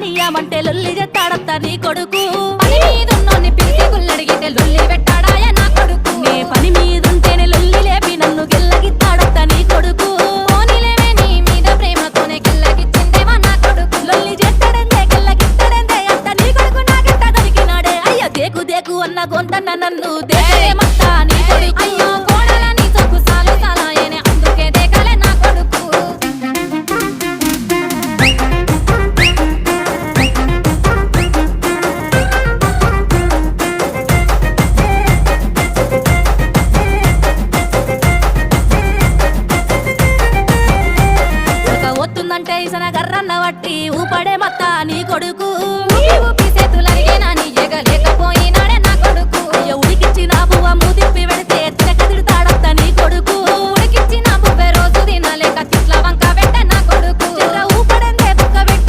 రానియమంటే లొల్లి చెత్తాడంతా నీ కొడుకు పని మీదున్నోన్ని పిలిచి గుల్లడిగితే లొల్లి పెట్టాడాయ నా కొడుకు నే పని మీదుంటేనే లొల్లి లేపి నన్ను గిల్లగిత్తాడంతా నీ కొడుకు పోనీలేవే నీ మీద ప్రేమతోనే గిల్లగిచ్చిందేవా నా కొడుకు లొల్లి చేస్తాడంతే గిల్లగిత్తాడంతే అంత నీ కొడుకు నాకెంత దొరికినాడే అయ్యో దేకు దేకు అన్న గొంతన్న నన్ను దేమత్తా నీ కొడుకు అయ్యో కోడల నీ సొక్కు సాలు సాలాయనే అందుకే దేకాలే నా కొడుకు ఒత్తుందంటే ఇసన గర్రన్న వట్టి ఊపడే మత్త నీ కొడుకు